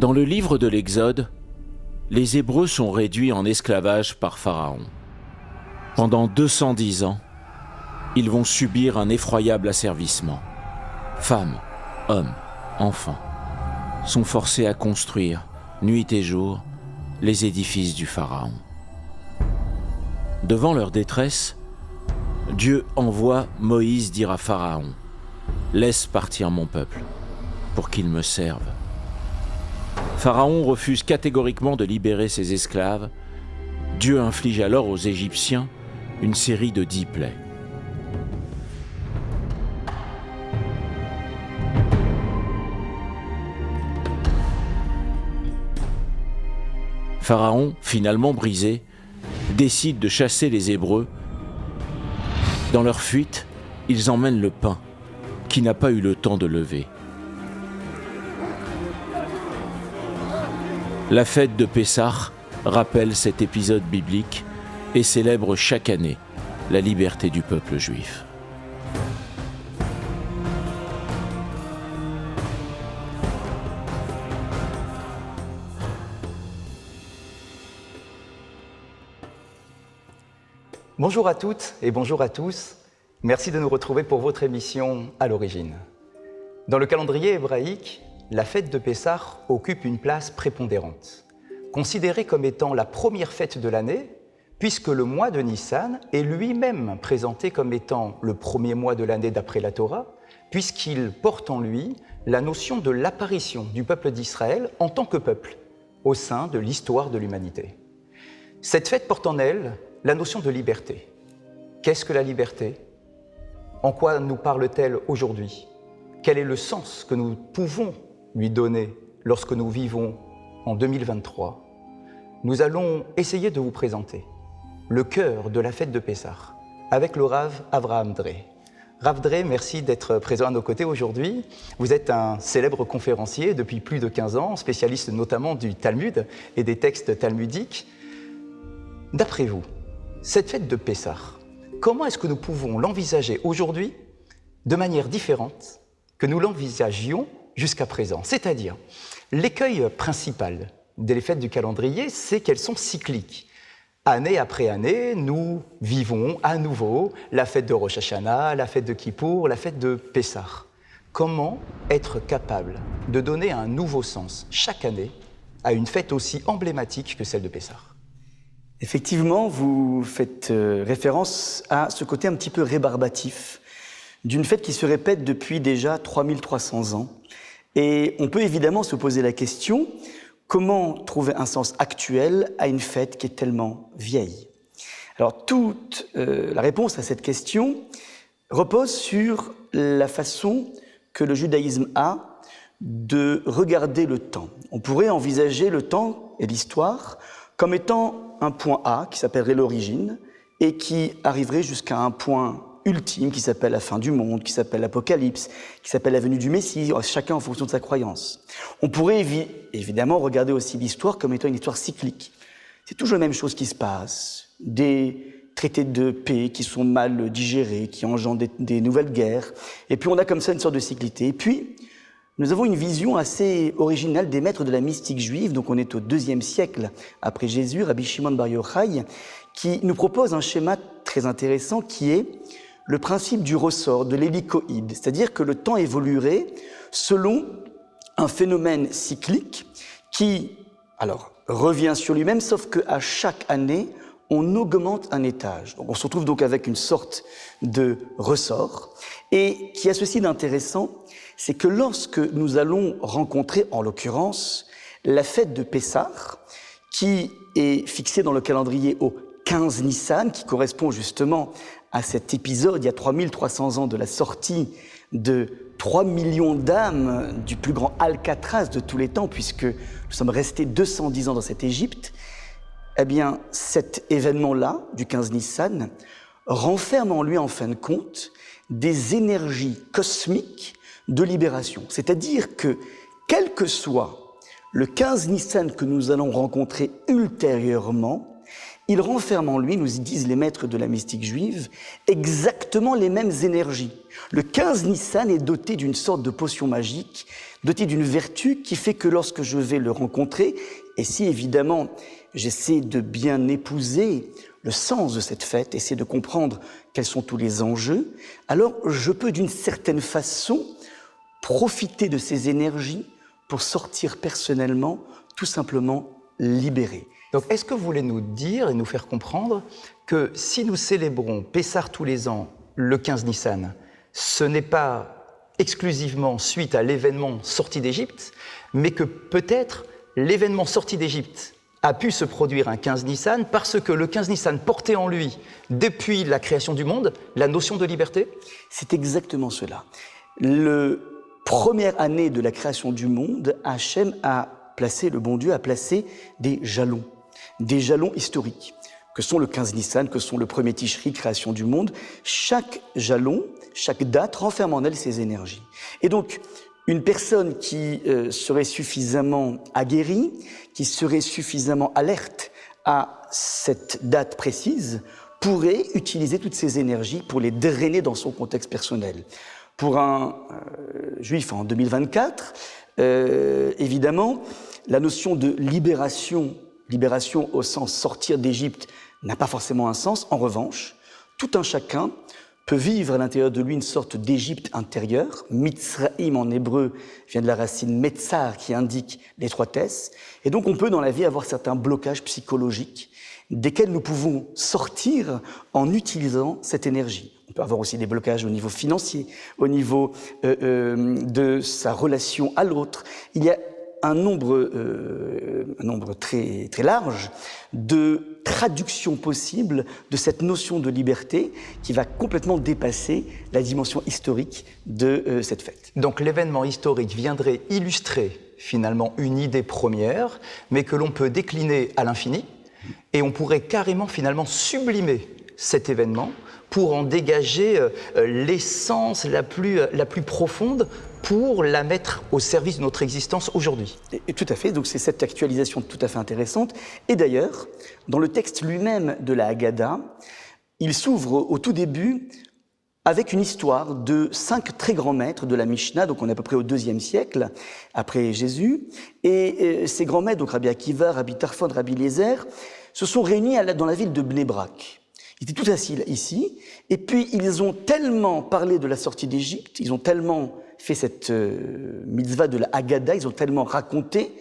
Dans le livre de l'Exode, les Hébreux sont réduits en esclavage par Pharaon. Pendant 210 ans, ils vont subir un effroyable asservissement. Femmes, hommes, enfants sont forcés à construire, nuit et jour, les édifices du Pharaon. Devant leur détresse, Dieu envoie Moïse dire à Pharaon « Laisse partir mon peuple, pour qu'il me serve ». Pharaon refuse catégoriquement de libérer ses esclaves. Dieu inflige alors aux Égyptiens une série de 10 plaies. Pharaon, finalement brisé, décide de chasser les Hébreux. Dans leur fuite, ils emmènent le pain, qui n'a pas eu le temps de lever. La fête de Pessah rappelle cet épisode biblique et célèbre chaque année la liberté du peuple juif. Bonjour à toutes et bonjour à tous. Merci de nous retrouver pour votre émission À l'origine. Dans le calendrier hébraïque, la fête de Pessah occupe une place prépondérante, considérée comme étant la première fête de l'année, puisque le mois de Nissan est lui-même présenté comme étant le premier mois de l'année d'après la Torah, puisqu'il porte en lui la notion de l'apparition du peuple d'Israël en tant que peuple, au sein de l'histoire de l'humanité. Cette fête porte en elle la notion de liberté. Qu'est-ce que la liberté ? En quoi nous parle-t-elle aujourd'hui ? Quel est le sens que nous pouvons lui donner lorsque nous vivons en 2023 ? Nous allons essayer de vous présenter le cœur de la fête de Pessah avec le Rav Avraham Dreh. Rav Dreh, merci d'être présent à nos côtés aujourd'hui. Vous êtes un célèbre conférencier depuis plus de 15 ans, spécialiste notamment du Talmud et des textes talmudiques. D'après vous, cette fête de Pessah, comment est-ce que nous pouvons l'envisager aujourd'hui de manière différente que nous l'envisagions jusqu'à présent? C'est-à-dire, l'écueil principal des fêtes du calendrier, c'est qu'elles sont cycliques. Année après année, nous vivons à nouveau la fête de Rosh Hashanah, la fête de Kippour, la fête de Pessah. Comment être capable de donner un nouveau sens chaque année à une fête aussi emblématique que celle de Pessah ? Effectivement, vous faites référence à ce côté un petit peu rébarbatif d'une fête qui se répète depuis déjà 3300 ans. Et on peut évidemment se poser la question, comment trouver un sens actuel à une fête qui est tellement vieille ? Alors, toute la réponse à cette question repose sur la façon que le judaïsme a de regarder le temps. On pourrait envisager le temps et l'histoire comme étant un point A qui s'appellerait l'origine et qui arriverait jusqu'à un point ultime qui s'appelle la fin du monde, qui s'appelle l'Apocalypse, qui s'appelle la venue du Messie, chacun en fonction de sa croyance. On pourrait évidemment regarder aussi l'histoire comme étant une histoire cyclique. C'est toujours la même chose qui se passe. Des traités de paix qui sont mal digérés, qui engendrent des nouvelles guerres. Et puis on a comme ça une sorte de cyclicité. Et puis, nous avons une vision assez originale des maîtres de la mystique juive, donc on est au IIe siècle après Jésus, Rabbi Shimon Bar Yochai, qui nous propose un schéma très intéressant qui est le principe du ressort, de l'hélicoïde, c'est-à-dire que le temps évoluerait selon un phénomène cyclique qui, alors, revient sur lui-même, sauf qu'à chaque année, on augmente un étage. Donc on se retrouve donc avec une sorte de ressort. Et qui a ceci d'intéressant, c'est que lorsque nous allons rencontrer, en l'occurrence, la fête de Pessah, qui est fixée dans le calendrier au 15 Nissan, qui correspond justement à cet épisode, il y a 3300 ans, de la sortie de 3 millions d'âmes du plus grand Alcatraz de tous les temps, puisque nous sommes restés 210 ans dans cette Égypte, eh bien, cet événement-là, du 15 Nissan, renferme en lui, en fin de compte, des énergies cosmiques de libération. C'est-à-dire que, quel que soit le 15 Nissan que nous allons rencontrer ultérieurement, il renferme en lui, nous disent les maîtres de la mystique juive, exactement les mêmes énergies. Le 15 Nissan est doté d'une sorte de potion magique, doté d'une vertu qui fait que lorsque je vais le rencontrer, et si évidemment j'essaie de bien épouser le sens de cette fête, essayer de comprendre quels sont tous les enjeux, alors je peux d'une certaine façon profiter de ces énergies pour sortir personnellement, tout simplement libéré. Donc, est-ce que vous voulez nous dire et nous faire comprendre que si nous célébrons Pessah tous les ans, le 15 Nissan, ce n'est pas exclusivement suite à l'événement sorti d'Égypte, mais que peut-être l'événement sorti d'Égypte a pu se produire un 15 Nissan parce que le 15 Nissan portait en lui, depuis la création du monde, la notion de liberté? C'est exactement cela. La première année de la création du monde, Hachem a placé, le bon Dieu a placé des jalons historiques, que sont le 15 Nissan, que sont le premier Tishri, création du monde. Chaque jalon, chaque date renferme en elle ses énergies. Et donc, une personne qui serait suffisamment aguerrie, qui serait suffisamment alerte à cette date précise, pourrait utiliser toutes ces énergies pour les drainer dans son contexte personnel. Pour un juif en 2024, évidemment, la notion de libération au sens sortir d'Égypte n'a pas forcément un sens. En revanche, tout un chacun peut vivre à l'intérieur de lui une sorte d'Égypte intérieure. Mitzraïm en hébreu vient de la racine metzar qui indique l'étroitesse. Et donc on peut dans la vie avoir certains blocages psychologiques desquels nous pouvons sortir en utilisant cette énergie. On peut avoir aussi des blocages au niveau financier, au niveau de sa relation à l'autre. Il y a un nombre très, très large de traductions possibles de cette notion de liberté qui va complètement dépasser la dimension historique de cette fête. Donc l'événement historique viendrait illustrer finalement une idée première, mais que l'on peut décliner à l'infini, et on pourrait carrément finalement sublimer cet événement pour en dégager l'essence la plus profonde pour la mettre au service de notre existence aujourd'hui. Et tout à fait, donc c'est cette actualisation tout à fait intéressante. Et d'ailleurs, dans le texte lui-même de la Haggadah, il s'ouvre au tout début avec une histoire de 5 très grands maîtres de la Mishnah, donc on est à peu près au IIe siècle après Jésus, et ces grands maîtres, donc Rabbi Akiva, Rabbi Tarfon, Rabbi Eliezer, se sont réunis dans la ville de Bnei Brak. Ils étaient tous assis ici, et puis ils ont tellement parlé de la sortie d'Égypte, ils ont tellement fait cette mitzvah de la Haggadah, ils ont tellement raconté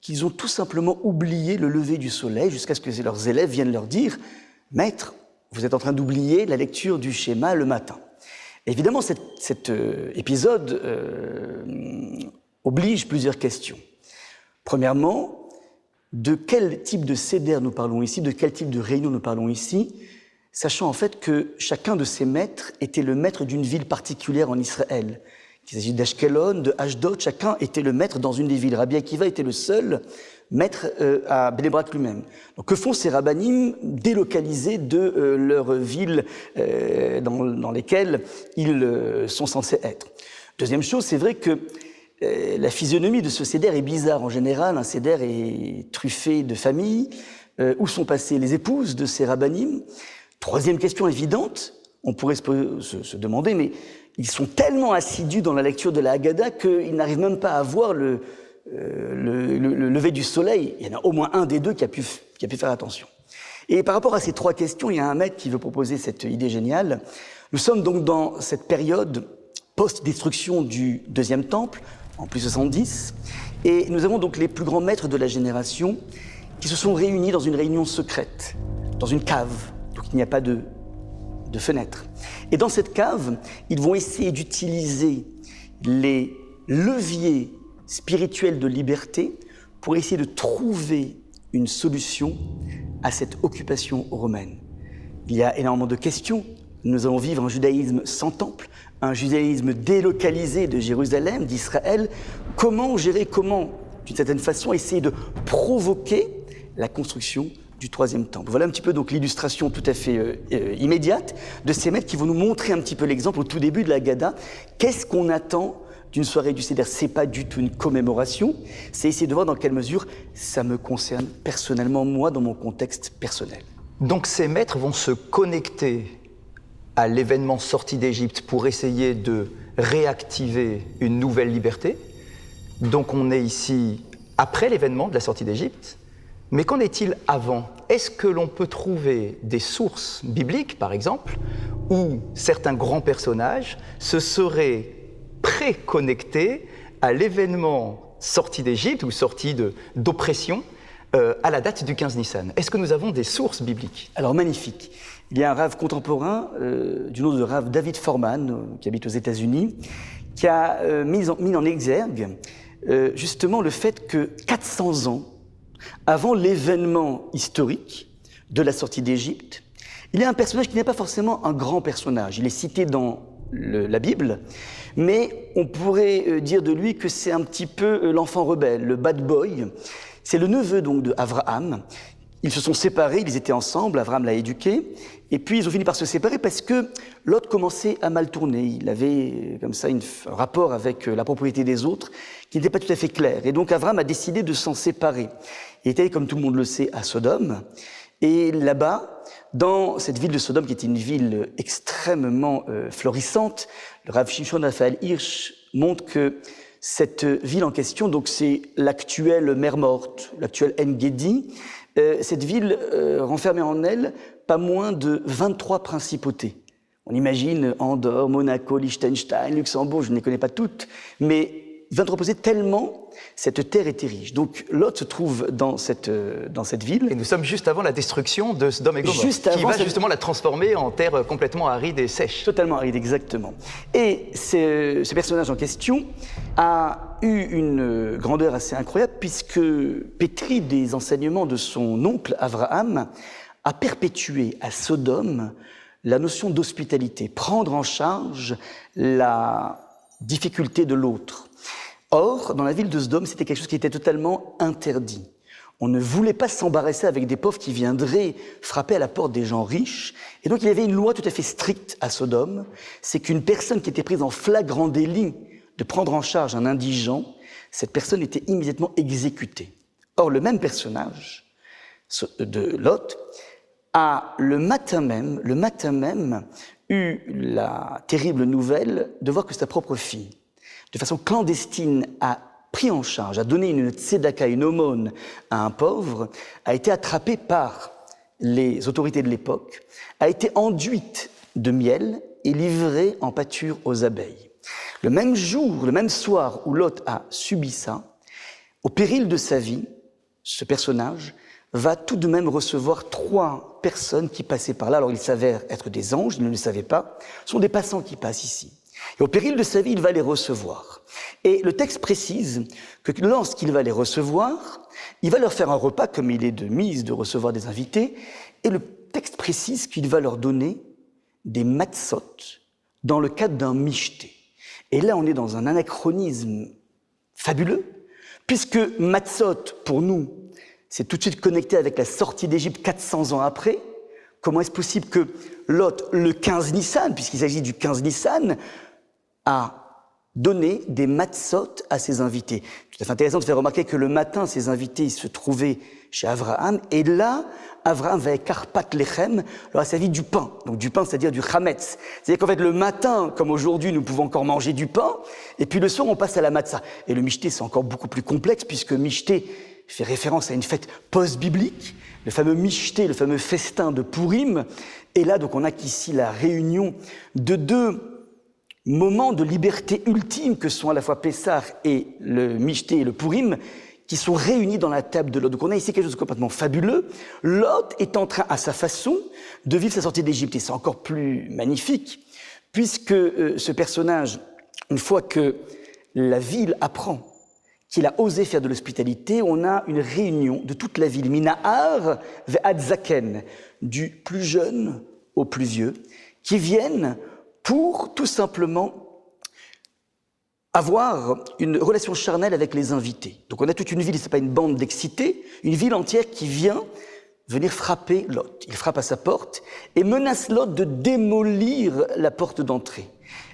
qu'ils ont tout simplement oublié le lever du soleil jusqu'à ce que leurs élèves viennent leur dire « Maître, vous êtes en train d'oublier la lecture du schéma le matin. » Évidemment, cet épisode oblige plusieurs questions. Premièrement, de quel type de seder nous parlons ici, de quel type de réunion nous parlons ici, sachant en fait que chacun de ces maîtres était le maître d'une ville particulière en Israël. Qu'il s'agisse d'Ashkelon, de Ashdod, chacun était le maître dans une des villes. Rabbi Akiva était le seul maître à Bnei Brak lui-même. Donc que font ces rabbanim délocalisés de leurs villes dans lesquelles ils sont censés être? Deuxième chose, c'est vrai que la physionomie de ce seder est bizarre en général. Un seder est truffé de familles. Où sont passées les épouses de ces rabbanim? Troisième question évidente, on pourrait se demander, mais ils sont tellement assidus dans la lecture de la Haggadah qu'ils n'arrivent même pas à voir le lever du soleil. Il y en a au moins un des deux qui a pu faire attention. Et par rapport à ces 3 questions, il y a un maître qui veut proposer cette idée géniale. Nous sommes donc dans cette période post-destruction du deuxième temple, en plus 70, et nous avons donc les plus grands maîtres de la génération qui se sont réunis dans une réunion secrète, dans une cave, donc il n'y a pas de fenêtre. Et dans cette cave, ils vont essayer d'utiliser les leviers spirituels de liberté pour essayer de trouver une solution à cette occupation romaine. Il y a énormément de questions. Nous allons vivre un judaïsme sans temple, un judaïsme délocalisé de Jérusalem, d'Israël. Comment gérer, d'une certaine façon, essayer de provoquer la construction du 3e temple. Voilà un petit peu donc l'illustration tout à fait immédiate de ces maîtres qui vont nous montrer un petit peu l'exemple au tout début de la Haggadah. Qu'est-ce qu'on attend d'une soirée du Seder? C'est pas du tout une commémoration, c'est essayer de voir dans quelle mesure ça me concerne personnellement, moi, dans mon contexte personnel. Donc ces maîtres vont se connecter à l'événement sortie d'Égypte pour essayer de réactiver une nouvelle liberté. Donc on est ici après l'événement de la sortie d'Égypte. Mais qu'en est-il avant? Est-ce que l'on peut trouver des sources bibliques, par exemple, où certains grands personnages se seraient pré-connectés à l'événement sortie d'Égypte ou sortie d'oppression à la date du 15 Nissan? Est-ce que nous avons des sources bibliques? Alors magnifique. Il y a un rave contemporain du nom de rave David Forman, qui habite aux États-Unis, qui a mis en exergue justement le fait que 400 ans avant l'événement historique de la sortie d'Égypte, il y a un personnage qui n'est pas forcément un grand personnage. Il est cité dans la Bible, mais on pourrait dire de lui que c'est un petit peu l'enfant rebelle, le bad boy. C'est le neveu donc de Abraham. Ils se sont séparés, ils étaient ensemble, Abraham l'a éduqué, et puis ils ont fini par se séparer parce que l'autre commençait à mal tourner. Il avait comme ça un rapport avec la propriété des autres qui n'était pas tout à fait clair. Et donc Abraham a décidé de s'en séparer. Il était, comme tout le monde le sait, à Sodome, et là-bas, dans cette ville de Sodome, qui était une ville extrêmement florissante, le Rav Shimshon Raphaël Hirsch montre que cette ville en question, donc c'est l'actuelle Mer Morte, l'actuelle En-Gedi. Cette ville renfermait en elle pas moins de 23 principautés. On imagine Andorre, Monaco, Liechtenstein, Luxembourg, je ne les connais pas toutes, mais 23 principautés tellement cette terre était riche. Donc Lot se trouve dans cette ville. Et nous sommes juste avant la destruction de Sodome et Gomorrhe, qui va justement la transformer en terre complètement aride et sèche. Totalement aride, exactement. Et ce personnage en question a eu une grandeur assez incroyable puisque, pétri des enseignements de son oncle Abraham, a perpétué à Sodome la notion d'hospitalité, prendre en charge la difficulté de l'autre. Or, dans la ville de Sodome, c'était quelque chose qui était totalement interdit. On ne voulait pas s'embarrasser avec des pauvres qui viendraient frapper à la porte des gens riches. Et donc, il y avait une loi tout à fait stricte à Sodome, c'est qu'une personne qui était prise en flagrant délit de prendre en charge un indigent, cette personne était immédiatement exécutée. Or, le même personnage de Lot a le matin même, eu la terrible nouvelle de voir que sa propre fille, de façon clandestine, a pris en charge, a donné une tzedaka, une aumône à un pauvre, a été attrapée par les autorités de l'époque, a été enduite de miel et livrée en pâture aux abeilles. Le même jour, le même soir où Lot a subi ça, au péril de sa vie, ce personnage va tout de même recevoir 3 personnes qui passaient par là. Alors il s'avère être des anges, il ne le savait pas, ce sont des passants qui passent ici. Et au péril de sa vie, il va les recevoir. Et le texte précise que lorsqu'il va les recevoir, il va leur faire un repas, comme il est de mise de recevoir des invités, et le texte précise qu'il va leur donner des matzot dans le cadre d'un michté. Et là, on est dans un anachronisme fabuleux, puisque matzot, pour nous, c'est tout de suite connecté avec la sortie d'Égypte 400 ans après. Comment est-ce possible que Lot, le 15 Nissan, puisqu'il s'agit du 15 Nissan, a donné des matzot à ses invités? Tout à fait intéressant de faire remarquer que le matin, ses invités se trouvaient chez Abraham, et là, Abraham va karpat lechem, alors ça dit du pain. Donc du pain, c'est-à-dire du chametz. C'est-à-dire qu'en fait, le matin, comme aujourd'hui, nous pouvons encore manger du pain, et puis le soir, on passe à la matzah. Et le michté, c'est encore beaucoup plus complexe, puisque michté fait référence à une fête post-biblique, le fameux michté, le fameux festin de Pourim. Et là, donc, on a ici la réunion de 2 moments de liberté ultime que sont à la fois Pessah et le michté et le Pourim, qui sont réunis dans la table de Lot. Donc on a ici quelque chose de complètement fabuleux. Lot est en train, à sa façon, de vivre sa sortie d'Égypte. Et c'est encore plus magnifique, puisque ce personnage, une fois que la ville apprend qu'il a osé faire de l'hospitalité, on a une réunion de toute la ville, Minahar ve'ad zaken, du plus jeune au plus vieux, qui viennent pour tout simplement avoir une relation charnelle avec les invités. Donc on a toute une ville, c'est pas une bande d'excités, une ville entière qui vient venir frapper Lot. Il frappe à sa porte et menace Lot de démolir la porte d'entrée.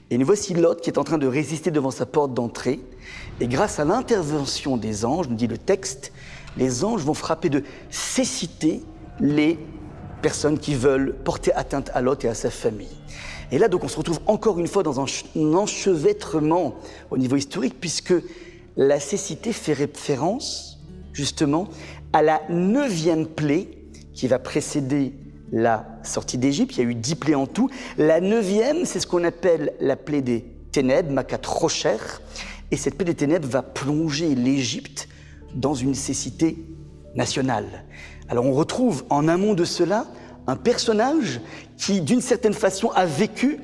Et nous voici Lot qui est en train de résister devant sa porte d'entrée. Et grâce à l'intervention des anges, nous dit le texte, les anges vont frapper de cécité les personnes qui veulent porter atteinte à Lot et à sa famille. Et là, donc, on se retrouve encore une fois dans un enchevêtrement au niveau historique, puisque la cécité fait référence, justement, à la 9e plaie qui va précéder la sortie d'Égypte. Il y a eu 10 plaies en tout. La 9e, c'est ce qu'on appelle la plaie des ténèbres, Makat Rocher. Et cette plaie des ténèbres va plonger l'Égypte dans une cécité nationale. Alors on retrouve en amont de cela un personnage qui, d'une certaine façon, a vécu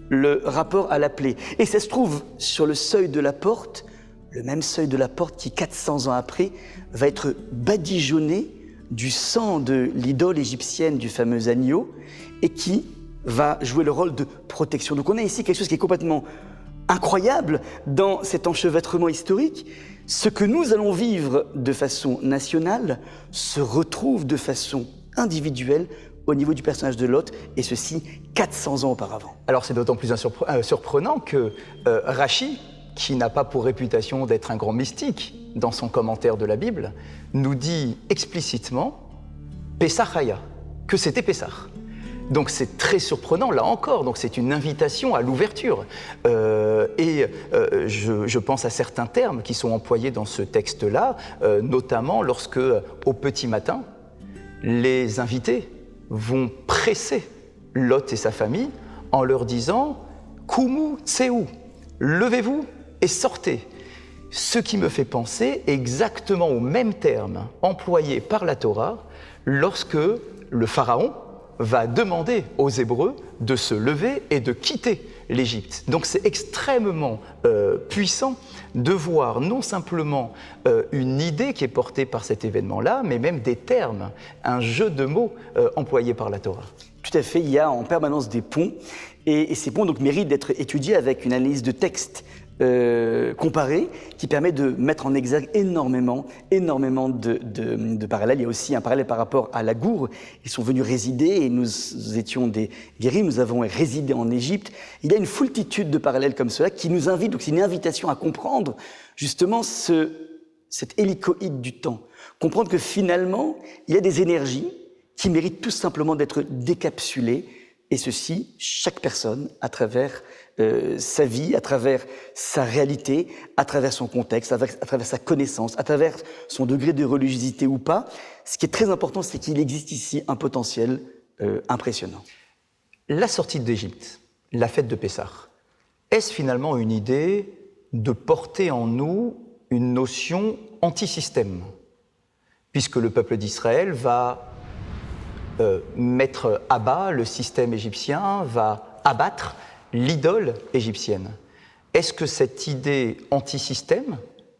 le rapport à la plaie. Et ça se trouve sur le seuil de la porte, le même seuil de la porte qui, 400 ans après, va être badigeonné du sang de l'idole égyptienne du fameux agneau et qui va jouer le rôle de protection. Donc on a ici quelque chose qui est complètement incroyable dans cet enchevêtrement historique. Ce que nous allons vivre de façon nationale se retrouve de façon individuelle au niveau du personnage de Lot, et ceci 400 ans auparavant. Alors c'est d'autant plus surprenant que Rachi, qui n'a pas pour réputation d'être un grand mystique dans son commentaire de la Bible, nous dit explicitement Pessachaya, que c'était Pessah. Donc c'est très surprenant, là encore, donc c'est une invitation à l'ouverture. Je pense à certains termes qui sont employés dans ce texte-là, notamment lorsque, au petit matin, les invités vont presser Lot et sa famille en leur disant « Kumu tseu », levez-vous et sortez. Ce qui me fait penser exactement aux mêmes termes employés par la Torah lorsque le Pharaon va demander aux Hébreux de se lever et de quitter l'Égypte. Donc c'est extrêmement puissant de voir non simplement une idée qui est portée par cet événement-là, mais même des termes, un jeu de mots employé par la Torah. Tout à fait, il y a en permanence des ponts, et ces ponts donc méritent d'être étudiés avec une analyse de texte comparée qui permet de mettre en exergue énormément de parallèles. Il y a aussi un parallèle par rapport à la Gour. Ils sont venus résider et nous étions des guéris, nous avons résidé en Égypte. Il y a une foultitude de parallèles comme cela qui nous invitent, donc c'est une invitation à comprendre justement cet hélicoïde du temps. Comprendre que finalement, il y a des énergies qui méritent tout simplement d'être décapsulées, et ceci, chaque personne, à travers sa vie, à travers sa réalité, à travers son contexte, à travers sa connaissance, à travers son degré de religiosité ou pas. Ce qui est très important, c'est qu'il existe ici un potentiel impressionnant. La sortie d'Égypte, la fête de Pessah, est-ce finalement une idée de porter en nous une notion anti-système, puisque le peuple d'Israël va mettre à bas le système égyptien, va abattre l'idole égyptienne. Est-ce que cette idée anti-système,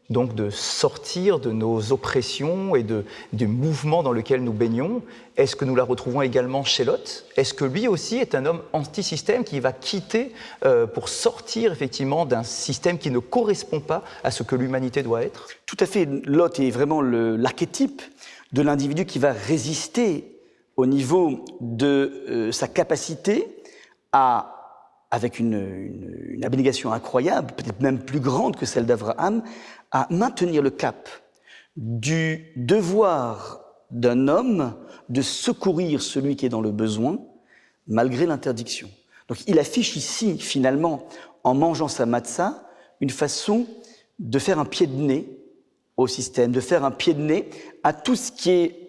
donc de sortir de nos oppressions et du mouvement dans lequel nous baignons, est-ce que nous la retrouvons également chez Lot? Est-ce que lui aussi est un homme anti-système qui va quitter pour sortir effectivement d'un système qui ne correspond pas à ce que l'humanité doit être? Tout à fait. Lot est vraiment l'archétype de l'individu qui va résister au niveau de sa capacité avec une abnégation incroyable, peut-être même plus grande que celle d'Abraham, à maintenir le cap du devoir d'un homme de secourir celui qui est dans le besoin, malgré l'interdiction. Donc il affiche ici, finalement, en mangeant sa matzah, une façon de faire un pied de nez au système, de faire un pied de nez à tout ce qui est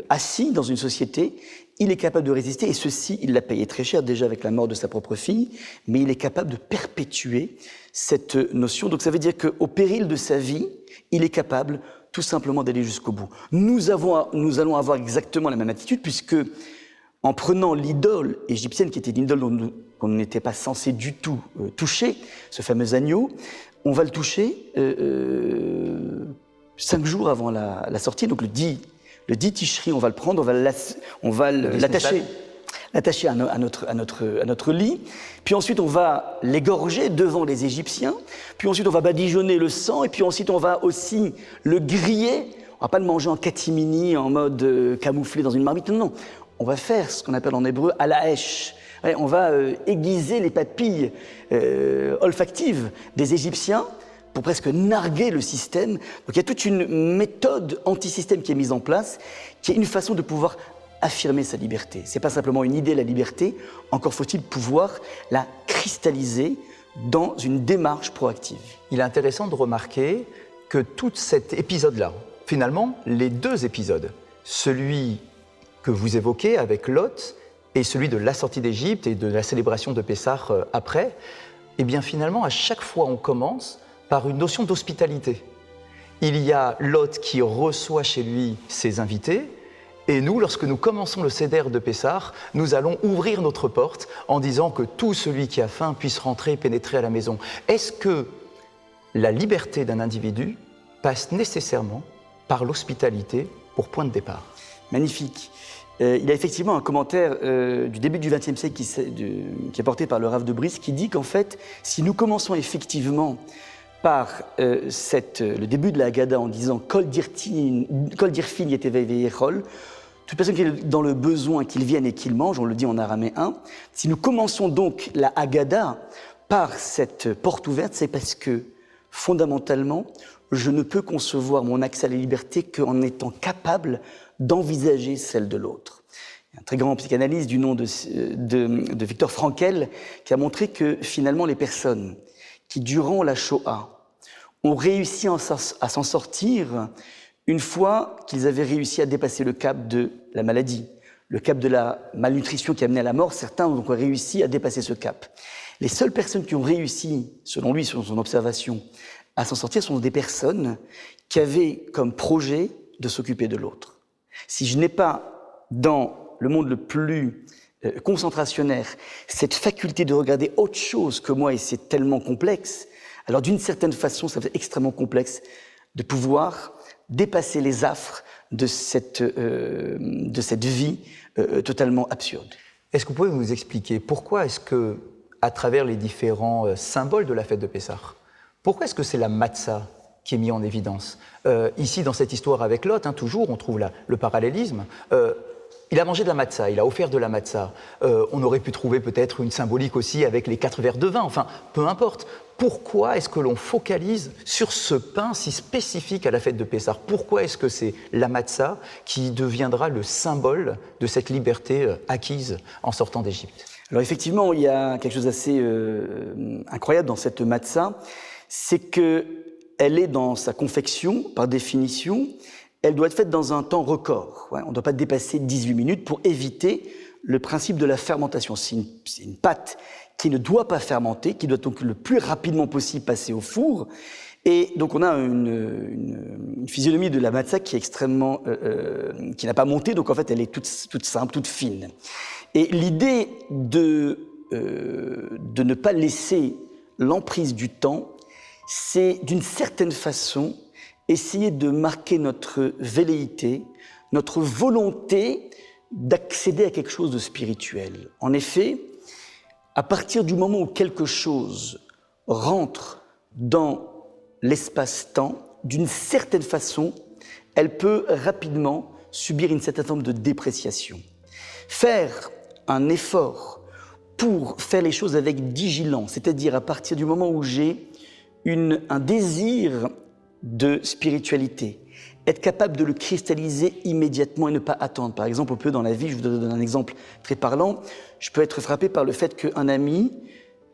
assis dans une société. Il est capable de résister, et ceci, il l'a payé très cher, déjà avec la mort de sa propre fille, mais il est capable de perpétuer cette notion. Donc ça veut dire qu'au péril de sa vie, il est capable tout simplement d'aller jusqu'au bout. Nous allons avoir exactement la même attitude, puisque en prenant l'idole égyptienne, qui était une idole qu'on n'était pas censé du tout toucher, ce fameux agneau, on va le toucher 5 jours avant la sortie, donc le 10 Tishri, on va le prendre, on va l'attacher à notre lit, puis ensuite on va l'égorger devant les Égyptiens, puis ensuite on va badigeonner le sang, et puis ensuite on va aussi le griller. On va pas le manger en catimini, en mode camouflé dans une marmite, non, on va faire ce qu'on appelle en hébreu à la hèche. On va aiguiser les papilles olfactives des Égyptiens pour presque narguer le système. Donc il y a toute une méthode anti-système qui est mise en place, qui est une façon de pouvoir affirmer sa liberté. Ce n'est pas simplement une idée, la liberté, encore faut-il pouvoir la cristalliser dans une démarche proactive. Il est intéressant de remarquer que tout cet épisode-là, finalement, les deux épisodes, celui que vous évoquez avec Lot et celui de la sortie d'Égypte et de la célébration de Pessah après, eh bien finalement, à chaque fois, on commence par une notion d'hospitalité. Il y a Lot qui reçoit chez lui ses invités, et nous, lorsque nous commençons le Seder de Pessah, nous allons ouvrir notre porte en disant que tout celui qui a faim puisse rentrer et pénétrer à la maison. Est-ce que la liberté d'un individu passe nécessairement par l'hospitalité pour point de départ? Magnifique. Il y a effectivement un commentaire du début du XXe siècle qui est porté par le Rav de Brisk qui dit qu'en fait, si nous commençons effectivement par le début de la Haggadah en disant « Kol dirfin yetevei yechol », toute personne qui est dans le besoin, qu'il vienne et qu'il mange, on le dit en araméen, si nous commençons donc la Haggadah par cette porte ouverte, c'est parce que, fondamentalement, je ne peux concevoir mon accès à la liberté qu'en étant capable d'envisager celle de l'autre. Il y a un très grand psychanalyste du nom de Viktor Frankl qui a montré que finalement les personnes qui, durant la Shoah, ont réussi à s'en sortir une fois qu'ils avaient réussi à dépasser le cap de la maladie, le cap de la malnutrition qui amenait à la mort, certains ont donc réussi à dépasser ce cap. Les seules personnes qui ont réussi, selon lui, selon son observation, à s'en sortir sont des personnes qui avaient comme projet de s'occuper de l'autre. Si je n'ai pas, dans le monde le plus concentrationnaire, cette faculté de regarder autre chose que moi, et c'est tellement complexe, alors d'une certaine façon, ça va être extrêmement complexe de pouvoir dépasser les affres de cette vie totalement absurde. Est-ce que vous pouvez nous expliquer pourquoi est-ce que, à travers les différents symboles de la fête de Pessah, pourquoi est-ce que c'est la matzah qui est mise en évidence? Ici, dans cette histoire avec Lot, toujours, on trouve le parallélisme. Il a mangé de la matzah, il a offert de la matzah. On aurait pu trouver peut-être une symbolique aussi avec les 4 verres de vin, enfin, peu importe. Pourquoi est-ce que l'on focalise sur ce pain si spécifique à la fête de Pessah? Pourquoi est-ce que c'est la matzah qui deviendra le symbole de cette liberté acquise en sortant d'Égypte? Alors effectivement, il y a quelque chose d'assez incroyable dans cette matzah, c'est qu'elle est dans sa confection, par définition, elle doit être faite dans un temps record. On ne doit pas dépasser 18 minutes pour éviter le principe de la fermentation. C'est une pâte qui ne doit pas fermenter, qui doit donc le plus rapidement possible passer au four. Et donc on a une physionomie de la matzah qui est extrêmement, qui n'a pas monté, donc en fait elle est toute simple, toute fine. Et l'idée de ne pas laisser l'emprise du temps, c'est d'une certaine façon essayer de marquer notre velléité, notre volonté d'accéder à quelque chose de spirituel. En effet, à partir du moment où quelque chose rentre dans l'espace-temps, d'une certaine façon, elle peut rapidement subir une certaine forme de dépréciation. Faire un effort pour faire les choses avec vigilance, c'est-à-dire à partir du moment où j'ai un désir de spiritualité, être capable de le cristalliser immédiatement et ne pas attendre. Par exemple, on peut dans la vie, je vous donne un exemple très parlant, je peux être frappé par le fait qu'un ami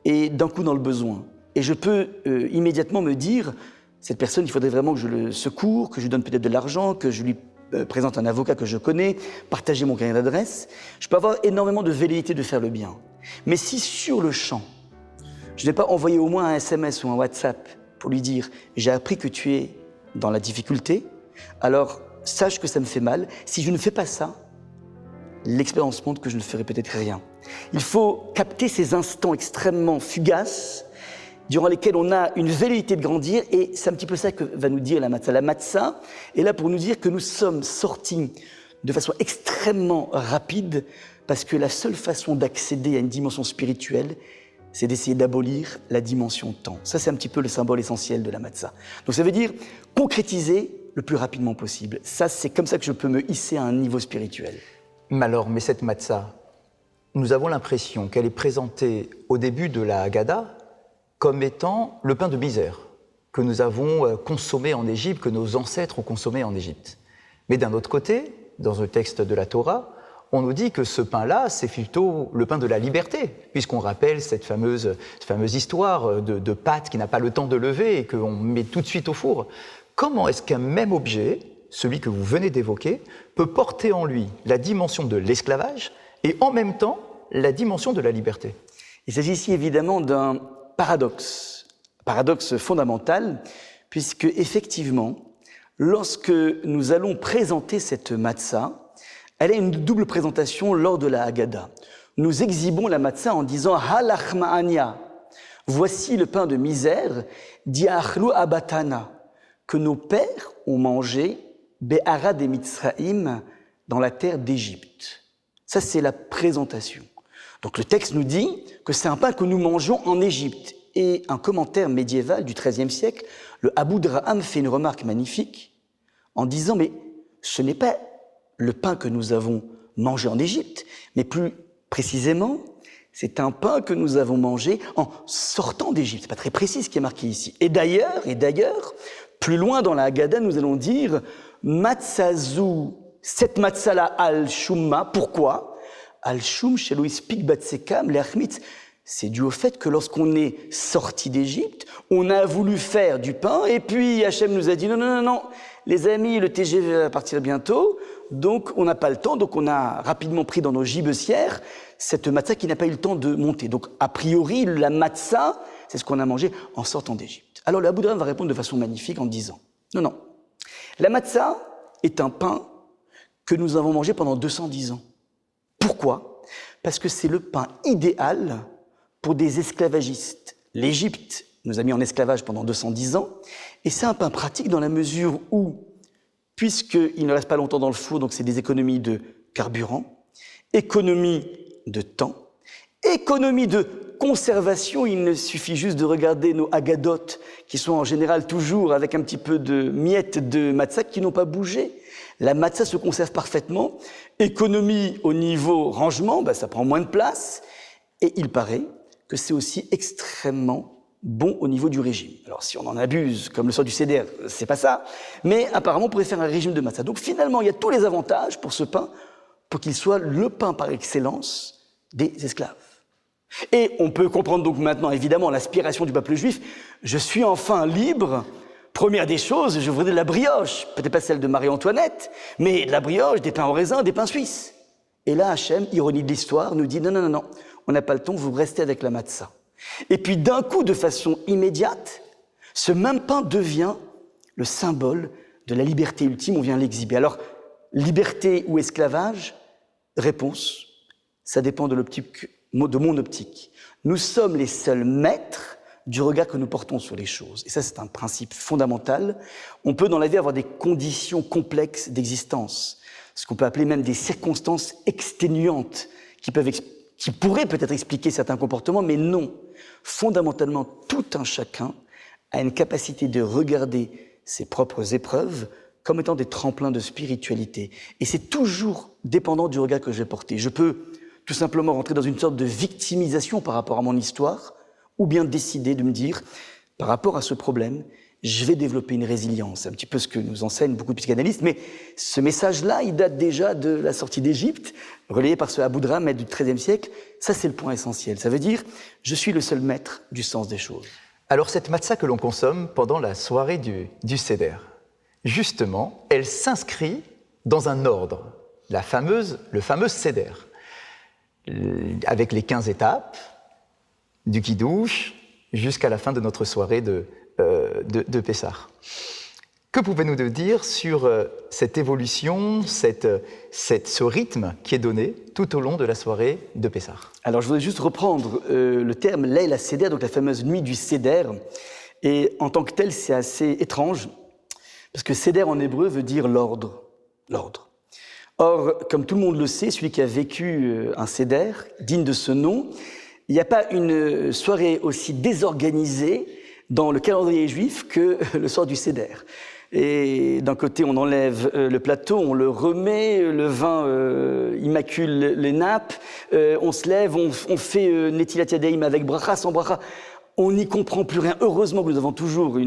est d'un coup dans le besoin. Et je peux immédiatement me dire, cette personne, il faudrait vraiment que je le secours, que je lui donne peut-être de l'argent, que je lui présente un avocat que je connais, partager mon carnet d'adresse. Je peux avoir énormément de velléité de faire le bien. Mais si sur le champ, je n'ai pas envoyé au moins un SMS ou un WhatsApp pour lui dire « j'ai appris que tu es dans la difficulté, alors sache que ça me fait mal. Si je ne fais pas ça, l'expérience montre que je ne ferai peut-être rien. » Il faut capter ces instants extrêmement fugaces durant lesquels on a une velléité de grandir, et c'est un petit peu ça que va nous dire la matzah. La matzah est là pour nous dire que nous sommes sortis de façon extrêmement rapide, parce que la seule façon d'accéder à une dimension spirituelle, c'est d'essayer d'abolir la dimension temps. Ça, c'est un petit peu le symbole essentiel de la matzah. Donc ça veut dire concrétiser le plus rapidement possible. Ça, c'est comme ça que je peux me hisser à un niveau spirituel. Mais cette matzah, nous avons l'impression qu'elle est présentée au début de la Haggadah comme étant le pain de misère que nous avons consommé en Égypte, que nos ancêtres ont consommé en Égypte. Mais d'un autre côté, dans un texte de la Torah, on nous dit que ce pain-là, c'est plutôt le pain de la liberté, puisqu'on rappelle cette fameuse histoire de pâte qui n'a pas le temps de lever et qu'on met tout de suite au four. Comment est-ce qu'un même objet, celui que vous venez d'évoquer, peut porter en lui la dimension de l'esclavage et en même temps la dimension de la liberté? Il s'agit ici évidemment d'un paradoxe fondamental, puisque effectivement, lorsque nous allons présenter cette matzah, elle a une double présentation lors de la Haggadah. Nous exhibons la matzah en disant « halachma'ania » voici le pain de misère, « diachlu abatana » que nos pères ont mangé « be'ara de Mitzraïm » dans la terre d'Égypte. Ça, c'est la présentation. Donc le texte nous dit que c'est un pain que nous mangeons en Égypte. Et un commentaire médiéval du XIIIe siècle, le Abu Draham fait une remarque magnifique en disant « mais ce n'est pas le pain que nous avons mangé en Égypte, mais plus précisément, c'est un pain que nous avons mangé en sortant d'Égypte. » C'est pas très précis ce qui est marqué ici. Et d'ailleurs, plus loin dans la Haggadah, nous allons dire « matzazou » cette matzah-là al-shumma, pourquoi ? Al-shum shelo ispik batsekam le'achmitz. C'est dû au fait que lorsqu'on est sorti d'Égypte, on a voulu faire du pain, et puis Hachem nous a dit non, les amis, le TGV va partir bientôt, donc on n'a pas le temps, donc on a rapidement pris dans nos gibecières cette matzah qui n'a pas eu le temps de monter. Donc a priori, la matzah, c'est ce qu'on a mangé en sortant d'Égypte. Alors le Abu Draham va répondre de façon magnifique en disant non, la matzah est un pain que nous avons mangé pendant 210 ans. Pourquoi ? Parce que c'est le pain idéal pour des esclavagistes. L'Égypte nous a mis en esclavage pendant 210 ans, et c'est un pain pratique dans la mesure où, puisqu'il ne reste pas longtemps dans le four, donc c'est des économies de carburant, économie de temps, économie de conservation. Il ne suffit juste de regarder nos agadotes, qui sont en général toujours avec un petit peu de miettes de matzah qui n'ont pas bougé. La matzah se conserve parfaitement. Économie au niveau rangement, ça prend moins de place. Et il paraît que c'est aussi extrêmement bon au niveau du régime. Alors si on en abuse, comme le sort du Seder, c'est pas ça. Mais apparemment, on pourrait faire un régime de matzah. Donc finalement, il y a tous les avantages pour ce pain, pour qu'il soit le pain par excellence des esclaves. Et on peut comprendre donc maintenant, évidemment, l'aspiration du peuple juif. Je suis enfin libre. Première des choses, je voudrais de la brioche, peut-être pas celle de Marie-Antoinette, mais de la brioche, des pains au raisin, des pains suisses. Et là, Hachem, ironie de l'histoire, nous dit non, on n'a pas le temps, vous restez avec la matzah. Et puis d'un coup, de façon immédiate, ce même pain devient le symbole de la liberté ultime, on vient l'exhiber. Alors, liberté ou esclavage ? Réponse, ça dépend de mon optique. Nous sommes les seuls maîtres du regard que nous portons sur les choses. Et ça, c'est un principe fondamental. On peut dans la vie avoir des conditions complexes d'existence, ce qu'on peut appeler même des circonstances exténuantes qui pourraient peut-être expliquer certains comportements, mais non. Fondamentalement, tout un chacun a une capacité de regarder ses propres épreuves comme étant des tremplins de spiritualité. Et c'est toujours dépendant du regard que je vais porter. Je peux tout simplement rentrer dans une sorte de victimisation par rapport à mon histoire, ou bien décider de me dire, par rapport à ce problème, je vais développer une résilience. C'est un petit peu ce que nous enseignent beaucoup de psychanalystes, mais ce message-là, il date déjà de la sortie d'Égypte, relayé par ce Abu Draham du XIIIe siècle. Ça, c'est le point essentiel. Ça veut dire, je suis le seul maître du sens des choses. Alors cette matzah que l'on consomme pendant la soirée du Seder, justement, elle s'inscrit dans un ordre, le fameux Seder, avec les 15 étapes, du Kiddush jusqu'à la fin de notre soirée de Pessah. Que pouvez-vous nous dire sur cette évolution, ce rythme qui est donné tout au long de la soirée de Pessah? Alors je voudrais juste reprendre le terme Leil HaSeder, donc la fameuse nuit du Seder. Et en tant que tel, c'est assez étrange, parce que Seder en hébreu veut dire l'ordre. Or, comme tout le monde le sait, celui qui a vécu un Seder, digne de ce nom, il n'y a pas une soirée aussi désorganisée dans le calendrier juif que le soir du Seder. Et d'un côté, on enlève le plateau, on le remet, le vin immacule les nappes, on se lève, on fait Netilat Yadayim avec bracha, sans bracha. On n'y comprend plus rien. Heureusement que nous avons toujours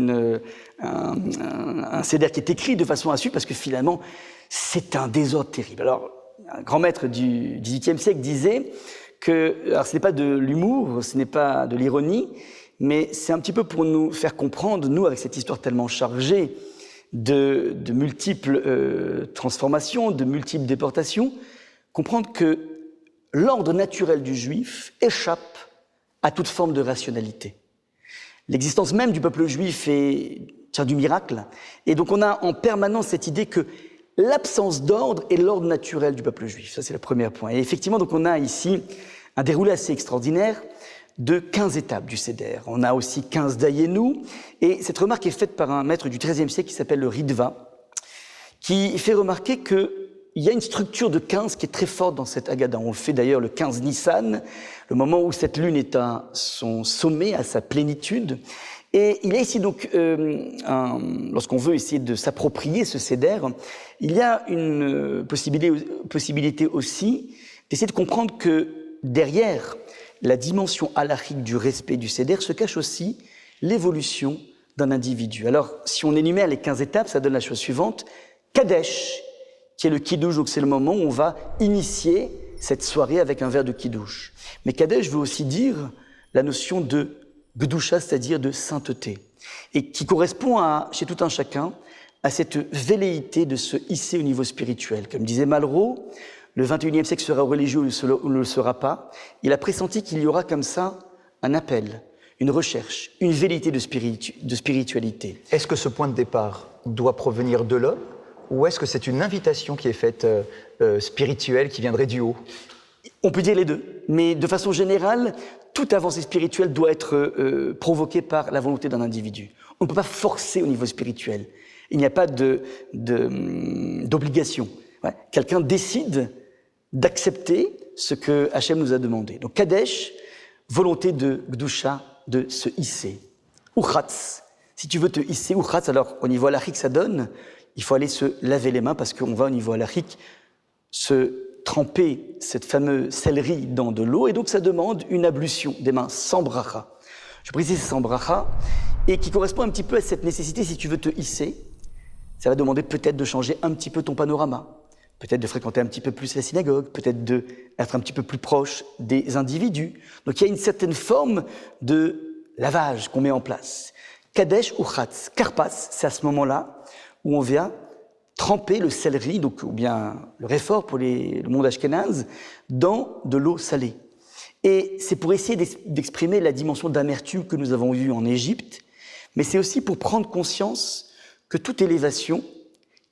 un Seder qui est écrit de façon à suivre, parce que finalement, c'est un désordre terrible. Alors, un grand maître du XVIIIe siècle disait que, alors ce n'est pas de l'humour, ce n'est pas de l'ironie, mais c'est un petit peu pour nous faire comprendre, nous, avec cette histoire tellement chargée de multiples transformations, de multiples déportations, comprendre que l'ordre naturel du juif échappe à toute forme de rationalité. L'existence même du peuple juif tient du miracle, et donc on a en permanence cette idée que l'absence d'ordre est l'ordre naturel du peuple juif. Ça, c'est le premier point. Et effectivement, donc on a ici un déroulé assez extraordinaire de 15 étapes du Seder. On a aussi 15 Dayenu, et cette remarque est faite par un maître du XIIIe siècle qui s'appelle le Ritva, qui fait remarquer qu'il y a une structure de 15 qui est très forte dans cette Haggadah. On le fait d'ailleurs le 15 Nissan, le moment où cette lune est à son sommet, à sa plénitude. Et il y a ici donc, lorsqu'on veut essayer de s'approprier ce Seder, il y a une possibilité aussi d'essayer de comprendre que derrière la dimension halachique du respect du Seder se cache aussi l'évolution d'un individu. Alors, si on énumère les 15 étapes, ça donne la chose suivante. Kadesh, qui est le Kiddush, donc c'est le moment où on va initier cette soirée avec un verre de Kiddush. Mais Kadesh veut aussi dire la notion de Gdusha, c'est-à-dire de sainteté, et qui correspond chez tout un chacun à cette velléité de se hisser au niveau spirituel. Comme disait Malraux, le XXIe siècle sera religieux ou ne le sera pas. Il a pressenti qu'il y aura comme ça un appel, une recherche, une velléité de spiritualité. Est-ce que ce point de départ doit provenir de l'homme, ou est-ce que c'est une invitation qui est faite spirituelle, qui viendrait du haut ? On peut dire les deux, mais de façon générale, toute avancée spirituelle doit être provoquée par la volonté d'un individu. On ne peut pas forcer au niveau spirituel. Il n'y a pas d'obligation. Ouais. Quelqu'un décide d'accepter ce que Hachem nous a demandé. Donc Kadesh, volonté de Gdusha, de se hisser. Uchatz, si tu veux te hisser, Uchatz, alors au niveau halachique ça donne, il faut aller se laver les mains parce qu'on va au niveau halachique se tremper cette fameuse céleri dans de l'eau, et donc ça demande une ablution des mains sans bracha. Je précise sans bracha, et qui correspond un petit peu à cette nécessité, si tu veux te hisser, ça va demander peut-être de changer un petit peu ton panorama, peut-être de fréquenter un petit peu plus la synagogue, peut-être d'être un petit peu plus proche des individus. Donc il y a une certaine forme de lavage qu'on met en place. Kadesh ou Chatz, Karpas, c'est à ce moment-là où on vient tremper le céleri, donc, ou bien le réfort pour le monde ashkénaze, dans de l'eau salée. Et c'est pour essayer d'exprimer la dimension d'amertume que nous avons eue en Égypte, mais c'est aussi pour prendre conscience que toute élévation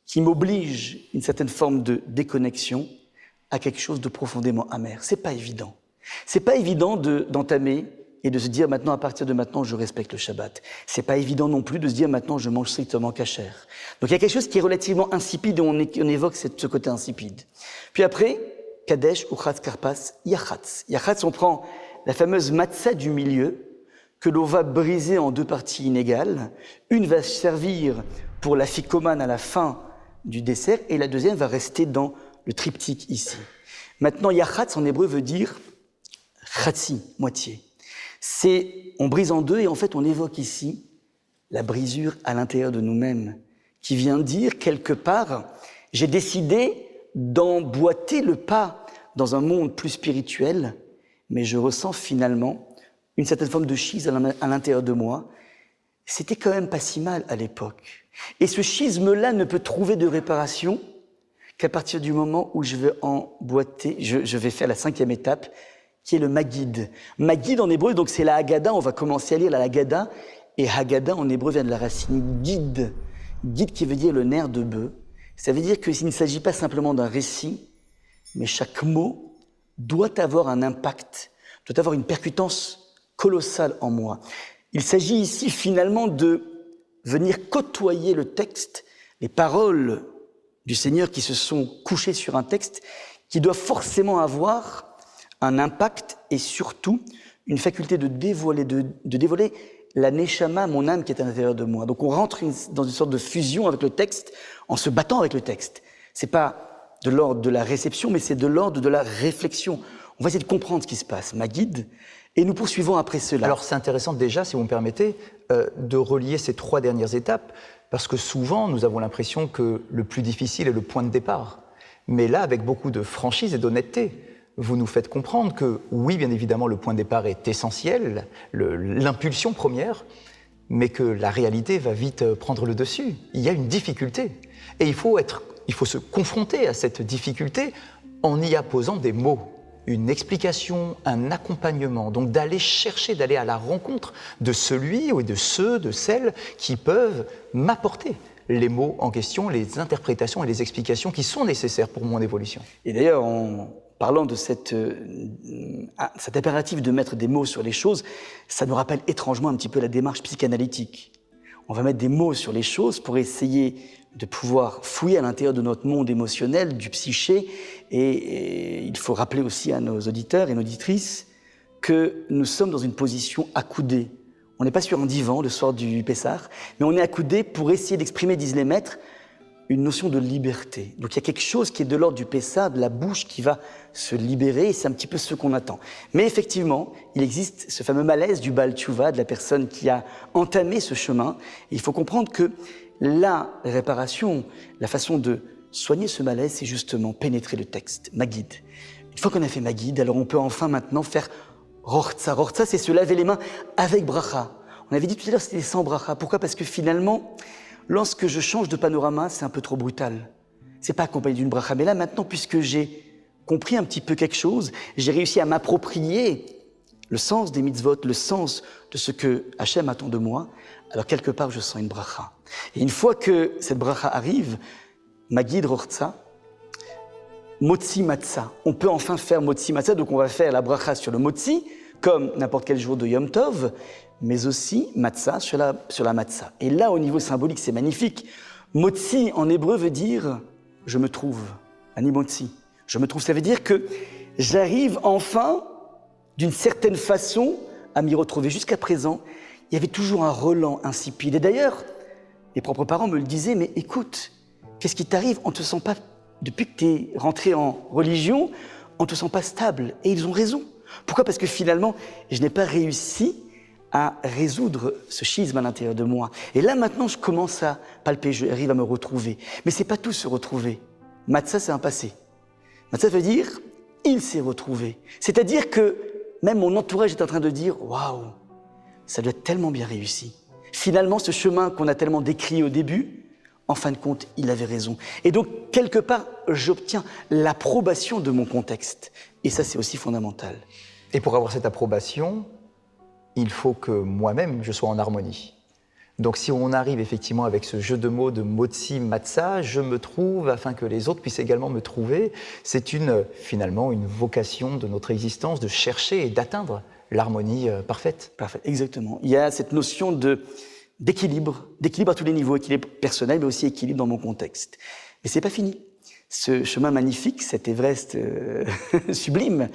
qui m'oblige une certaine forme de déconnexion a quelque chose de profondément amer. C'est pas évident. C'est pas évident d'entamer et de se dire maintenant, à partir de maintenant, je respecte le Shabbat. C'est pas évident non plus de se dire maintenant, je mange strictement kasher. Donc il y a quelque chose qui est relativement insipide et on évoque ce côté insipide. Puis après, Kadesh, Uchatz, Karpas, Yachatz. Yachatz, on prend la fameuse matzah du milieu que l'on va briser en deux parties inégales. Une va servir pour la ficomane à la fin du dessert et la deuxième va rester dans le triptyque ici. Maintenant, Yachatz en hébreu veut dire Chatzi, moitié. On brise en deux et en fait on évoque ici la brisure à l'intérieur de nous-mêmes qui vient dire quelque part j'ai décidé d'emboîter le pas dans un monde plus spirituel, mais je ressens finalement une certaine forme de schisme à l'intérieur de moi. C'était quand même pas si mal à l'époque. Et ce schisme-là ne peut trouver de réparation qu'à partir du moment où je vais emboîter, je vais faire la 5e étape, qui est le Maggid. Maggid en hébreu, donc c'est la Haggadah, on va commencer à lire la Haggadah, et Haggadah en hébreu vient de la racine guide. Guide qui veut dire le nerf de bœuf. Ça veut dire qu'il ne s'agit pas simplement d'un récit, mais chaque mot doit avoir un impact, doit avoir une percutance colossale en moi. Il s'agit ici finalement de venir côtoyer le texte, les paroles du Seigneur qui se sont couchées sur un texte, qui doit forcément avoir un impact et surtout une faculté de dévoiler la neshama, mon âme qui est à l'intérieur de moi. Donc on rentre dans une sorte de fusion avec le texte en se battant avec le texte. C'est pas de l'ordre de la réception, mais c'est de l'ordre de la réflexion. On va essayer de comprendre ce qui se passe, Maggid, et nous poursuivons après cela. Alors c'est intéressant déjà, si vous me permettez, de relier ces 3 dernières étapes, parce que souvent nous avons l'impression que le plus difficile est le point de départ. Mais là, avec beaucoup de franchise et d'honnêteté, vous nous faites comprendre que oui, bien évidemment, le point de départ est essentiel, l'impulsion première, mais que la réalité va vite prendre le dessus. Il y a une difficulté. Et il faut se confronter à cette difficulté en y apposant des mots, une explication, un accompagnement. Donc d'aller chercher, d'aller à la rencontre de celui ou de ceux, de celles qui peuvent m'apporter les mots en question, les interprétations et les explications qui sont nécessaires pour mon évolution. Et d'ailleurs, en parlant de cet impératif de mettre des mots sur les choses, ça nous rappelle étrangement un petit peu la démarche psychanalytique. On va mettre des mots sur les choses pour essayer de pouvoir fouiller à l'intérieur de notre monde émotionnel, du psyché. Et il faut rappeler aussi à nos auditeurs et nos auditrices que nous sommes dans une position accoudée. On n'est pas sur un divan le soir du Pessah, mais on est accoudé pour essayer d'exprimer, disent les maîtres, une notion de liberté. Donc il y a quelque chose qui est de l'ordre du Pessah, de la bouche qui va se libérer, et c'est un petit peu ce qu'on attend. Mais effectivement, il existe ce fameux malaise du Baal Teshuvah, de la personne qui a entamé ce chemin. Et il faut comprendre que la réparation, la façon de soigner ce malaise, c'est justement pénétrer le texte, Maguid. Une fois qu'on a fait Maguid, alors on peut enfin maintenant faire Rortza. Rortza, c'est se laver les mains avec bracha. On avait dit tout à l'heure c'était sans bracha. Pourquoi ? Parce que finalement, lorsque je change de panorama, c'est un peu trop brutal. C'est pas accompagné d'une bracha. Mais là, maintenant, puisque j'ai compris un petit peu quelque chose, j'ai réussi à m'approprier le sens des mitzvot, le sens de ce que Hachem attend de moi, alors quelque part, je sens une bracha. Et une fois que cette bracha arrive, Maguid Rortza, Motzi Matzah. On peut enfin faire Motzi Matzah, donc on va faire la bracha sur le Motzi, comme n'importe quel jour de Yom Tov, mais aussi Matzah sur la Matzah. Et là, au niveau symbolique, c'est magnifique. Motzi, en hébreu, veut dire « je me trouve ». Ani Motzi. Je me trouve, ça veut dire que j'arrive enfin, d'une certaine façon, à m'y retrouver. Jusqu'à présent, il y avait toujours un relent insipide. Et d'ailleurs, les propres parents me le disaient, mais écoute, qu'est-ce qui t'arrive ? On ne te sent pas, depuis que tu es rentré en religion, on ne te sent pas stable. Et ils ont raison. Pourquoi ? Parce que finalement, je n'ai pas réussi à résoudre ce schisme à l'intérieur de moi. Et là, maintenant, je commence à palper, j'arrive à me retrouver. Mais ce n'est pas tout se retrouver. Matzah, c'est un passé. Matzah veut dire, il s'est retrouvé. C'est-à-dire que même mon entourage est en train de dire, waouh, ça doit être tellement bien réussi. Finalement, ce chemin qu'on a tellement décrit au début, en fin de compte, il avait raison. Et donc, quelque part, j'obtiens l'approbation de mon contexte. Et ça, c'est aussi fondamental. Et pour avoir cette approbation, il faut que moi-même, je sois en harmonie. Donc si on arrive effectivement avec ce jeu de mots de Motzi Matzah, je me trouve afin que les autres puissent également me trouver. C'est finalement une vocation de notre existence de chercher et d'atteindre l'harmonie parfaite. Parfait, exactement. Il y a cette notion d'équilibre à tous les niveaux, équilibre personnel, mais aussi équilibre dans mon contexte. Mais c'est pas fini. Ce chemin magnifique, cet Everest sublime,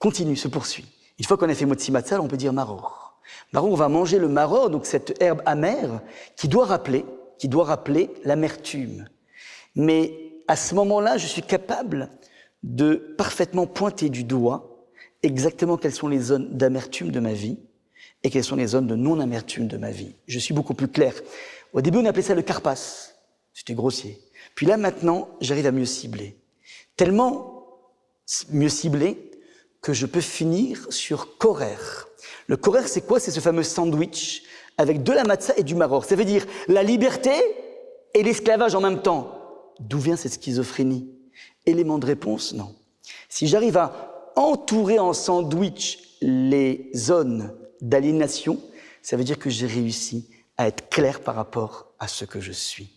continue, se poursuit. Une fois qu'on a fait Motzi Matzah, on peut dire Maror. Maror, on va manger le maror, donc cette herbe amère qui doit rappeler l'amertume. Mais à ce moment-là, je suis capable de parfaitement pointer du doigt exactement quelles sont les zones d'amertume de ma vie et quelles sont les zones de non-amertume de ma vie. Je suis beaucoup plus clair. Au début, on appelait ça le karpas. C'était grossier. Puis là, maintenant, j'arrive à mieux cibler. Tellement mieux cibler que je peux finir sur korer. Le korer, c'est quoi ? C'est ce fameux sandwich avec de la matzah et du maror. Ça veut dire la liberté et l'esclavage en même temps. D'où vient cette schizophrénie ? Élément de réponse ? Non. Si j'arrive à entourer en sandwich les zones d'aliénation, ça veut dire que j'ai réussi à être clair par rapport à ce que je suis.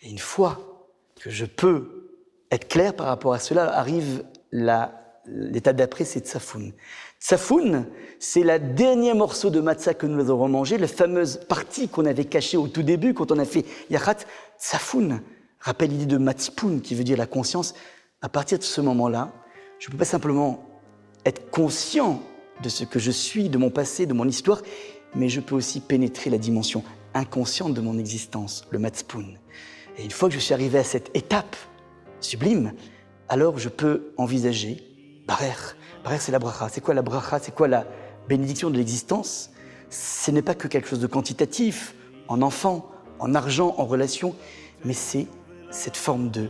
Et une fois que je peux être clair par rapport à cela, arrive l'étape d'après, c'est Tsafoun. Tsafoun, c'est le dernier morceau de matzah que nous aurons mangé, la fameuse partie qu'on avait cachée au tout début quand on a fait Yachat. Tsafoun rappelle l'idée de Matzpoun, qui veut dire la conscience. À partir de ce moment-là, je ne peux pas simplement être conscient de ce que je suis, de mon passé, de mon histoire, mais je peux aussi pénétrer la dimension inconsciente de mon existence, le Matzpoun. Et une fois que je suis arrivé à cette étape sublime, alors je peux envisager Barer. Barer, c'est la bracha. C'est quoi la bracha ? C'est quoi la bénédiction de l'existence ? Ce n'est pas que quelque chose de quantitatif, en enfant, en argent, en relation, mais c'est cette forme de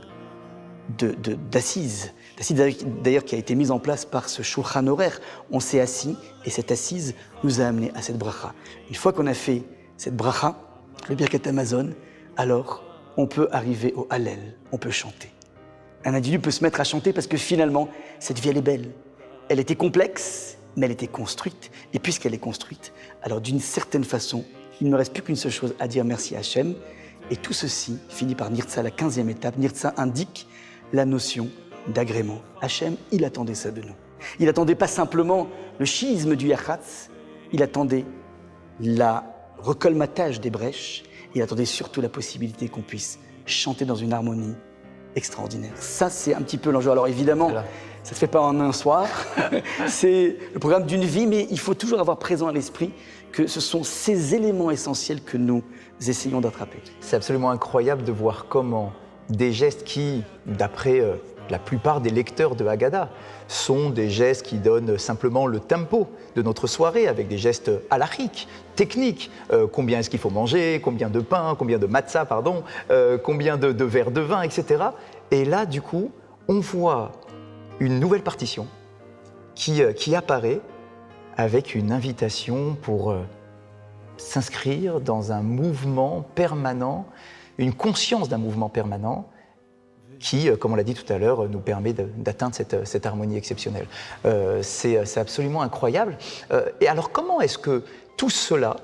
d'assises d'ailleurs qui a été mise en place par ce Shulchan Aruch. On s'est assis et cette assise nous a amené à cette bracha. Une fois qu'on a fait cette bracha, le Birkat Hamazon, alors on peut arriver au Hallel, on peut chanter. Un individu peut se mettre à chanter parce que finalement, cette vie elle est belle. Elle était complexe, mais elle était construite. Et puisqu'elle est construite, alors d'une certaine façon, il ne me reste plus qu'une seule chose à dire merci à Hachem. Et tout ceci finit par Nirtza, la 15e étape. Nirtza indique la notion d'agrément. Hachem, il attendait ça de nous. Il attendait pas simplement le schisme du Yachatz, il attendait le recolmatage des brèches, il attendait surtout la possibilité qu'on puisse chanter dans une harmonie extraordinaire. Ça, c'est un petit peu l'enjeu. Alors évidemment, ça ne se fait pas en un soir, c'est le programme d'une vie, mais il faut toujours avoir présent à l'esprit que ce sont ces éléments essentiels que nous essayons d'attraper. C'est absolument incroyable de voir comment des gestes qui, d'après la plupart des lecteurs de Haggadah, sont des gestes qui donnent simplement le tempo de notre soirée, avec des gestes halachiques, techniques. Combien est-ce qu'il faut manger, combien de pain, combien de matzah, combien de verres de vin, etc. Et là, du coup, on voit une nouvelle partition qui apparaît avec une invitation pour s'inscrire dans un mouvement permanent, une conscience d'un mouvement permanent qui, comme on l'a dit tout à l'heure, nous permet d'atteindre cette harmonie exceptionnelle. C'est absolument incroyable. Et alors, comment est-ce que tout cela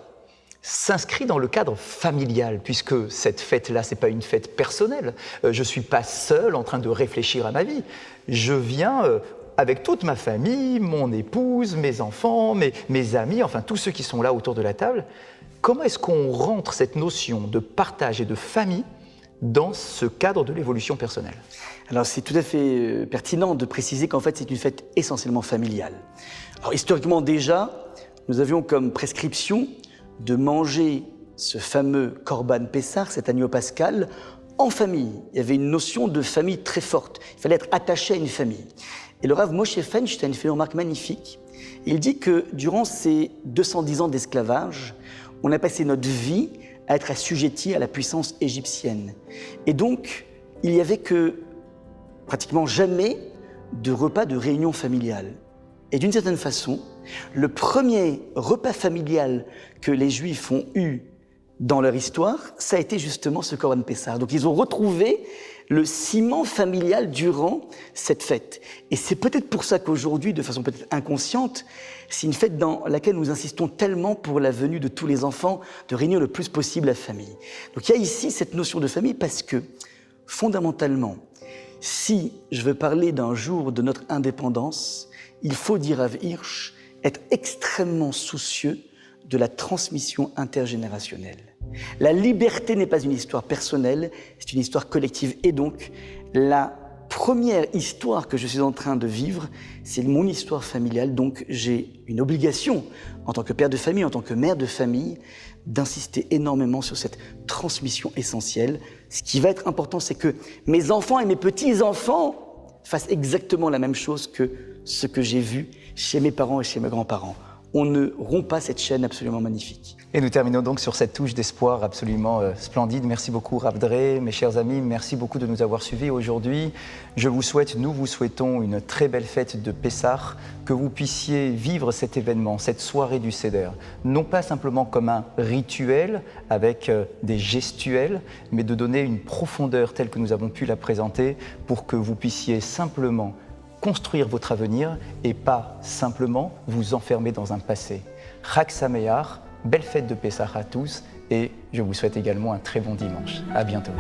s'inscrit dans le cadre familial, puisque cette fête-là, ce n'est pas une fête personnelle. Je ne suis pas seul en train de réfléchir à ma vie. Je viens avec toute ma famille, mon épouse, mes enfants, mes amis, enfin tous ceux qui sont là autour de la table. Comment est-ce qu'on rentre cette notion de partage et de famille dans ce cadre de l'évolution personnelle? Alors c'est tout à fait pertinent de préciser qu'en fait c'est une fête essentiellement familiale. Alors historiquement déjà, nous avions comme prescription de manger ce fameux Korban Pessah, cet agneau pascal, en famille. Il y avait une notion de famille très forte. Il fallait être attaché à une famille. Et le Rav Moshe Feinstein fait une remarque magnifique. Il dit que durant ces 210 ans d'esclavage, on a passé notre vie à être assujettis à la puissance égyptienne. Et donc, il n'y avait que pratiquement jamais de repas de réunion familiale. Et d'une certaine façon, le premier repas familial que les Juifs ont eu dans leur histoire, ça a été justement ce Korban Pessah. Donc ils ont retrouvé le ciment familial durant cette fête. Et c'est peut-être pour ça qu'aujourd'hui, de façon peut-être inconsciente, c'est une fête dans laquelle nous insistons tellement pour la venue de tous les enfants, de réunir le plus possible la famille. Donc il y a ici cette notion de famille parce que, fondamentalement, si je veux parler d'un jour de notre indépendance, il faut, dire Rav Hirsch, être extrêmement soucieux de la transmission intergénérationnelle. La liberté n'est pas une histoire personnelle, c'est une histoire collective. Et donc, la première histoire que je suis en train de vivre, c'est mon histoire familiale. Donc, j'ai une obligation, en tant que père de famille, en tant que mère de famille, d'insister énormément sur cette transmission essentielle. Ce qui va être important, c'est que mes enfants et mes petits-enfants fassent exactement la même chose que ce que j'ai vu chez mes parents et chez mes grands-parents. On ne rompt pas cette chaîne absolument magnifique. Et nous terminons donc sur cette touche d'espoir absolument splendide. Merci beaucoup Rav Dre, mes chers amis, merci beaucoup de nous avoir suivis aujourd'hui. Nous vous souhaitons une très belle fête de Pessah, que vous puissiez vivre cet événement, cette soirée du Seder, non pas simplement comme un rituel avec des gestuels, mais de donner une profondeur telle que nous avons pu la présenter pour que vous puissiez simplement construire votre avenir et pas simplement vous enfermer dans un passé. Chag Sameach, belle fête de Pessah à tous et je vous souhaite également un très bon dimanche. À bientôt.